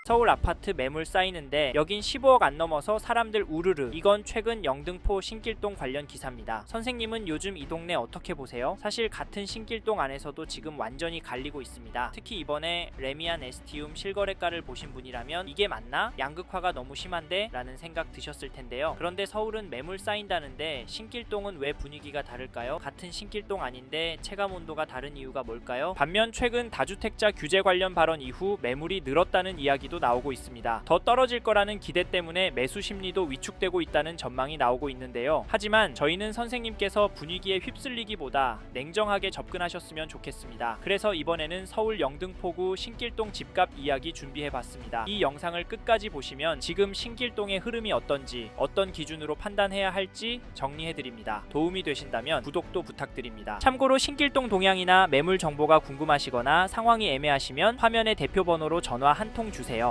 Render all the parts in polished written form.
서울 아파트 매물 쌓이는데 여긴 15억 안 넘어서 사람들 우르르. 이건 최근 영등포 신길동 관련 기사입니다. 선생님은 요즘 이 동네 어떻게 보세요? 사실 같은 신길동 안에서도 지금 완전히 갈리고 있습니다. 특히 이번에 레미안 에스티움 실거래가를 보신 분이라면 이게 맞나? 양극화가 너무 심한데? 라는 생각 드셨을 텐데요. 그런데 서울은 매물 쌓인다는데 신길동은 왜 분위기가 다를까요? 같은 신길동 아닌데 체감 온도가 다른 이유가 뭘까요? 반면 최근 다주택자 규제 관련 발언 이후 매물이 늘었다는 이야기도 나오고 있습니다. 더 떨어질 거라는 기대 때문에 매수 심리도 위축되고 있다는 전망이 나오고 있는데요. 하지만 저희는 선생님께서 분위기에 휩쓸리기보다 냉정하게 접근하셨으면 좋겠습니다. 그래서 이번에는 서울 영등포구 신길동 집값 이야기 준비해봤습니다. 이 영상을 끝까지 보시면 지금 신길동의 흐름이 어떤지, 어떤 기준으로 판단해야 할지 정리해드립니다. 도움이 되신다면 구독도 부탁드립니다. 참고로 신길동 동향이나 매물 정보가 궁금하시거나 상황이 애매하시면 화면의 대표 번호로 전화 한 통 주세요.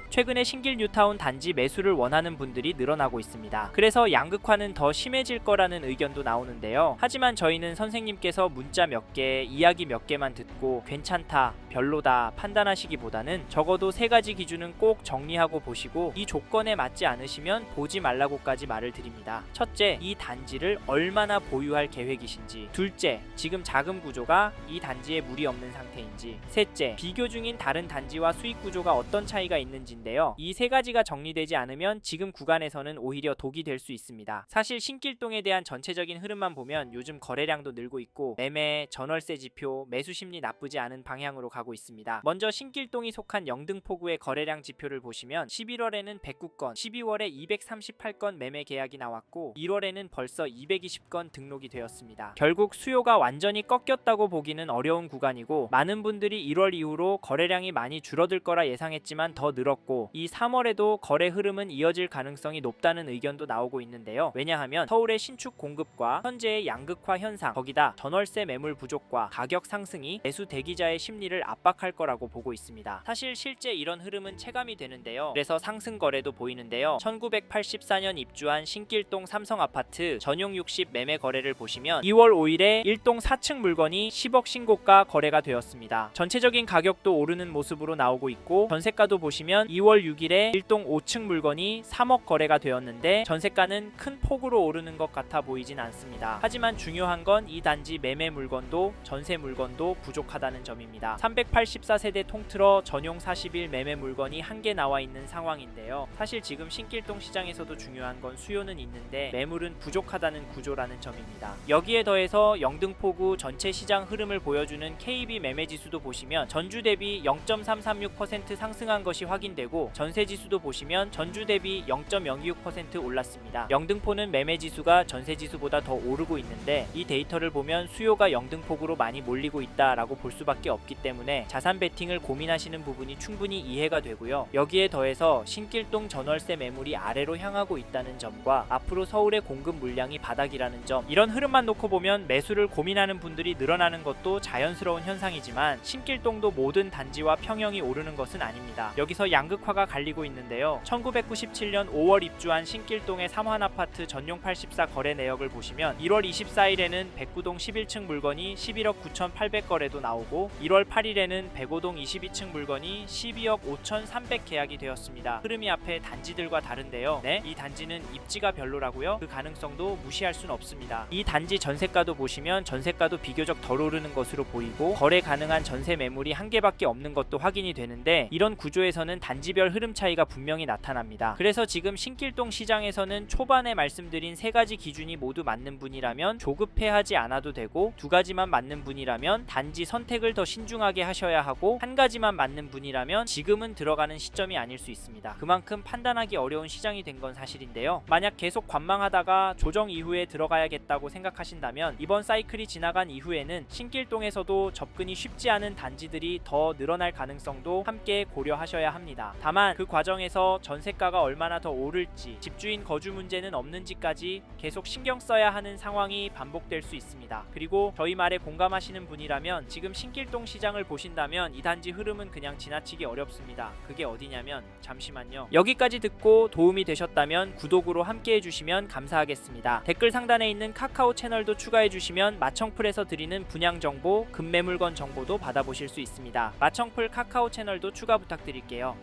최근에 신길 뉴타운 단지 매수를 원하는 분들이 늘어나고 있습니다. 그래서 양극화는 더 심해질 거라는 의견도 나오는데요. 하지만 저희는 선생님께서 문자 몇 개, 이야기 몇 개만 듣고 괜찮다, 별로다 판단하시기보다는 적어도 3가지 기준은 꼭 정리하고 보시고 이 조건에 맞지 않으시면 보지 말라고까지 말을 드립니다. 첫째, 이 단지를 얼마나 보유할 계획이신지. 둘째, 지금 자금 구조가 이 단지에 무리 없는 상태인지. 셋째, 비교 중인 다른 단지와 수익 구조가 어떤 차이가 있는지 인데요. 이 3가지가 정리되지 않으면 지금 구간에서는 오히려 독이 될 수 있습니다. 사실 신길동에 대한 전체적인 흐름만 보면 요즘 거래량도 늘고 있고 매매, 전월세 지표, 매수 심리 나쁘지 않은 방향으로 가고 있습니다. 먼저 신길동이 속한 영등포구의 거래량 지표를 보시면 11월에는 109건, 12월에 238건 매매 계약이 나왔고 1월에는 벌써 220건 등록이 되었습니다. 결국 수요가 완전히 꺾였다고 보기는 어려운 구간이고 많은 분들이 1월 이후로 거래량이 많이 줄어들 거라 예상했지만 더 늘었고 이 3월에도 거래 흐름은 이어질 가능성이 높다는 의견도 나오고 있는데요. 왜냐하면 서울의 신축 공급과 현재의 양극화 현상, 거기다 전월세 매물 부족과 가격 상승이 매수 대기자의 심리를 압박할 거라고 보고 있습니다. 사실 실제 이런 흐름은 체감이 되는데요. 그래서 상승 거래도 보이는데요. 1984년 입주한 신길동 삼성아파트 전용 60 매매 거래를 보시면 2월 5일에 1동 4층 물건이 10억 신고가 거래가 되었습니다. 전체적인 가격도 오르는 모습으로 나오고 있고 전세가도 보시면 2월 6일에 1동 5층 물건이 3억 거래가 되었는데 전세가는 큰 폭으로 오르는 것 같아 보이진 않습니다. 하지만 중요한 건 이 단지 매매 물건도 전세 물건도 부족하다는 점입니다. 384세대 통틀어 전용 40일 매매 물건이 1개 나와 있는 상황인데요. 사실 지금 신길동 시장에서도 중요한 건 수요는 있는데 매물은 부족하다는 구조라는 점입니다. 여기에 더해서 영등포구 전체 시장 흐름을 보여주는 KB 매매지수도 보시면 전주 대비 0.336% 상승한 것이 확인되고 전세지수도 보시면 전주 대비 0.026% 올랐습니다. 영등포는 매매지수가 전세지수보다 더 오르고 있는데 이 데이터를 보면 수요가 영등포구로 많이 몰리고 있다라고 볼 수밖에 없기 때문에 자산 베팅을 고민하시는 부분이 충분히 이해가 되고요. 여기에 더해서 신길동 전월세 매물이 아래로 향하고 있다는 점과 앞으로 서울의 공급 물량이 바닥이라는 점, 이런 흐름만 놓고 보면 매수를 고민하는 분들이 늘어나는 것도 자연스러운 현상이지만 신길동도 모든 단지와 평형이 오르는 것은 아닙니다. 여기서 양극화가 갈리고 있는데요. 1997년 5월 입주한 신길동의 3환 아파트 전용 84 거래 내역을 보시면 1월 24일에는 109동 11층 물건이 11억 9,800거래도 나오고 1월 8일에는 105동 22층 물건이 12억 5,300 계약이 되었습니다. 흐름이 앞에 단지들과 다른데요. 네? 이 단지는 입지가 별로라고요? 그 가능성도 무시할 순 없습니다. 이 단지 전세가도 보시면 전세가도 비교적 덜 오르는 것으로 보이고 거래 가능한 전세 매물이 1개밖에 없는 것도 확인이 되는데 이런 구조에서는 단지별 흐름 차이가 분명히 나타납니다. 그래서 지금 신길동 시장에서는 초반에 말씀드린 3가지 기준이 모두 맞는 분이라면 조급해하지 않아도 되고 2가지만 맞는 분이라면 단지 선택을 더 신중하게 하셔야 하고 1가지만 맞는 분이라면 지금은 들어가는 시점이 아닐 수 있습니다. 그만큼 판단하기 어려운 시장이 된 건 사실인데요. 만약 계속 관망하다가 조정 이후에 들어가야겠다고 생각하신다면 이번 사이클이 지나간 이후에는 신길동에서도 접근이 쉽지 않은 단지들이 더 늘어날 가능성도 함께 고려하셔야 합니다. 다만 그 과정에서 전세가가 얼마나 더 오를지, 집주인 거주 문제는 없는지까지 계속 신경 써야 하는 상황이 반복될 수 있습니다. 그리고 저희 말에 공감하시는 분이라면 지금 신길동 시장을 보신다면 이 단지 흐름은 그냥 지나치기 어렵습니다. 그게 어디냐면, 잠시만요. 여기까지 듣고 도움이 되셨다면 구독으로 함께 해주시면 감사하겠습니다. 댓글 상단에 있는 카카오 채널도 추가해주시면 마청풀에서 드리는 분양 정보, 급매물건 정보도 받아보실 수 있습니다. 마청풀 카카오 채널도 추가 부탁드릴게요.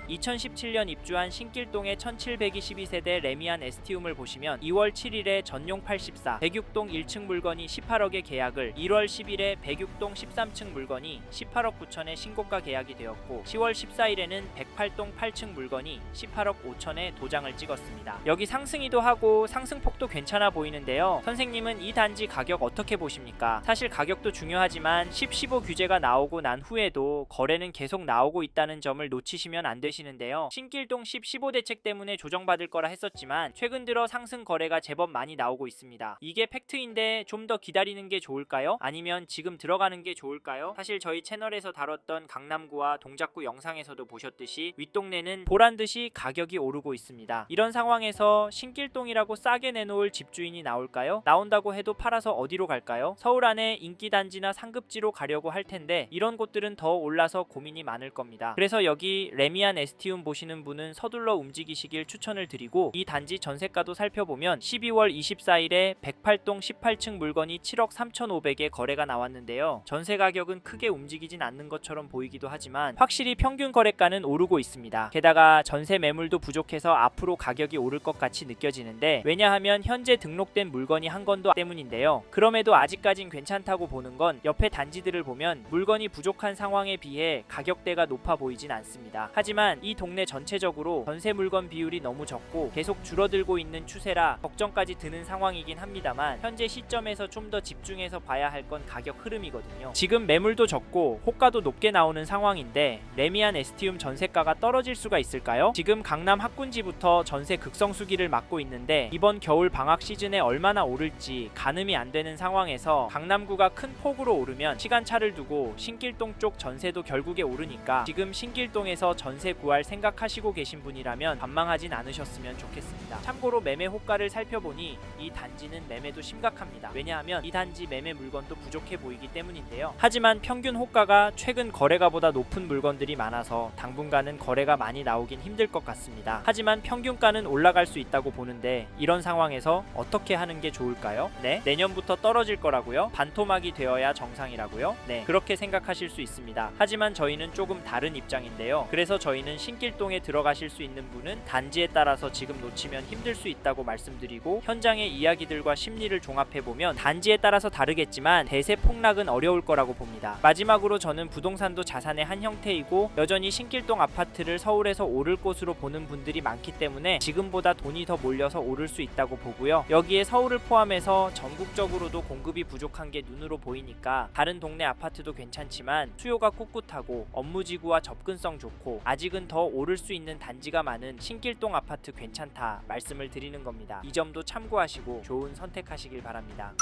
2017년 입주한 신길동의 1722세대 레미안 에스티움을 보시면 2월 7일에 전용 84, 106동 1층 물건이 18억에 계약을, 1월 10일에 106동 13층 물건이 18억 9천에 신고가 계약이 되었고, 10월 14일에는 108동 8층 물건이 18억 5천에 도장을 찍었습니다. 여기 상승이도 하고 상승폭도 괜찮아 보이는데요. 선생님은 이 단지 가격 어떻게 보십니까? 사실 가격도 중요하지만 10-15 규제가 나오고 난 후에도 거래는 계속 나오고 있다는 점을 놓치시면 안 되시는데요. 신길동 10-15 대책 때문에 조정받을 거라 했었지만 최근 들어 상승 거래가 제법 많이 나오고 있습니다. 이게 팩트인데 좀 더 기다리는 게 좋을까요? 아니면 지금 들어가는 게 좋을까요? 사실 저희 채널에서 다뤘던 강남구와 동작구 영상에서도 보셨듯이 윗동네는 보란듯이 가격이 오르고 있습니다. 이런 상황에서 신길동이라고 싸게 내놓을 집주인이 나올까요? 나온다고 해도 팔아서 어디로 갈까요? 서울 안에 인기단지나 상급지로 가려고 할 텐데 이런 곳들은 더 올라서 고민이 많을 겁니다. 그래서 여기 레미안 에스티움 보시는 분은 서둘러 움직이시길 추천을 드리고, 이 단지 전세가도 살펴보면 12월 24일에 108동 18층 물건이 7억 3,500에 거래가 나왔는데요. 전세 가격은 크게 움직이진 않는 것처럼 보이기도 하지만 확실히 평균 거래가는 오르고 있습니다. 게다가 전세 매물도 부족해서 앞으로 가격이 오를 것 같이 느껴지는데, 왜냐하면 현재 등록된 물건이 한 건도 때문인데요. 그럼에도 아직까진 괜찮다고 보는 건 옆에 단지들을 보면 물건이 부족한 상황에 비해 가격대가 높아 보이진 않습니다. 하지만 이 동네 전체적으로 전세 물건 비율이 너무 적고 계속 줄어들고 있는 추세라 걱정까지 드는 상황이긴 합니다만, 현재 시점에서 좀 더 집중해서 봐야 할 건 가격 흐름이거든요. 지금 매물도 적고 호가도 높게 나오는 상황인데 레미안 에스티움 전세가가 떨어질 수가 있을까요? 지금 강남 학군지부터 전세 극성수기를 맞고 있는데 이번 겨울 방학 시즌에 얼마나 오를지 가늠이 안 되는 상황에서 강남구가 큰 폭으로 오르면 시간차를 두고 신길동 쪽 전세도 결국에 오르니까 지금 신길동에서 전세 구할 생각하시고 계신 분이라면 반망하진 않으셨으면 좋겠습니다. 참고로 매매 호가를 살펴보니 이 단지는 매매도 심각합니다. 왜냐하면 이 단지 매매 물건도 부족해 보이기 때문인데요. 하지만 평균 호가가 최근 거래가보다 높은 물건들이 많아서 당분간은 거래가 많이 나오긴 힘들 것 같습니다. 하지만 평균가는 올라갈 수 있다고 보는데 이런 상황에서 어떻게 하는 게 좋을까요? 네? 내년부터 떨어질 거라고요? 반토막이 되어야 정상이라고요? 네, 그렇게 생각하실 수 있습니다. 하지만 저희는 조금 다른 입장인데요. 그래서 저희는 신길동에 들어가실 수 있는 분은 단지에 따라서 지금 놓치면 힘들 수 있다고 말씀드리고, 현장의 이야기들과 심리를 종합해보면 단지에 따라서 다르겠지만 대세 폭락은 어려울 거라고 봅니다. 마지막으로 저는 부동산도 자산의 한 형태이고 여전히 신길동 아파트를 서울에서 오를 곳으로 보는 분들이 많기 때문에 지금보다 돈이 더 몰려서 오를 수 있다고 보고요. 여기에 서울을 포함해서 전국적으로도 공급이 부족한 게 눈으로 보이니까 다른 동네 아파트도 괜찮지만 수요가 꿋꿋하고 업무지구와 접근성 좋고 아직은 더 오를 수 있는 단지가 많은 신길동 아파트 괜찮다 말씀을 드리는 겁니다. 이 점도 참고하시고 좋은 선택하시길 바랍니다.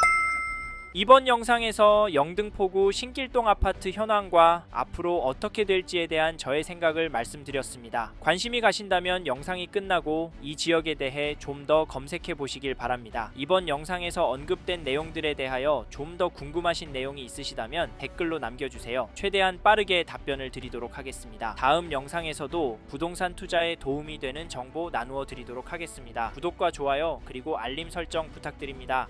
이번 영상에서 영등포구 신길동 아파트 현황과 앞으로 어떻게 될지에 대한 저의 생각을 말씀드렸습니다. 관심이 가신다면 영상이 끝나고 이 지역에 대해 좀 더 검색해 보시길 바랍니다. 이번 영상에서 언급된 내용들에 대하여 좀 더 궁금하신 내용이 있으시다면 댓글로 남겨주세요. 최대한 빠르게 답변을 드리도록 하겠습니다. 다음 영상에서도 부동산 투자에 도움이 되는 정보 나누어 드리도록 하겠습니다. 구독과 좋아요 그리고 알림 설정 부탁드립니다.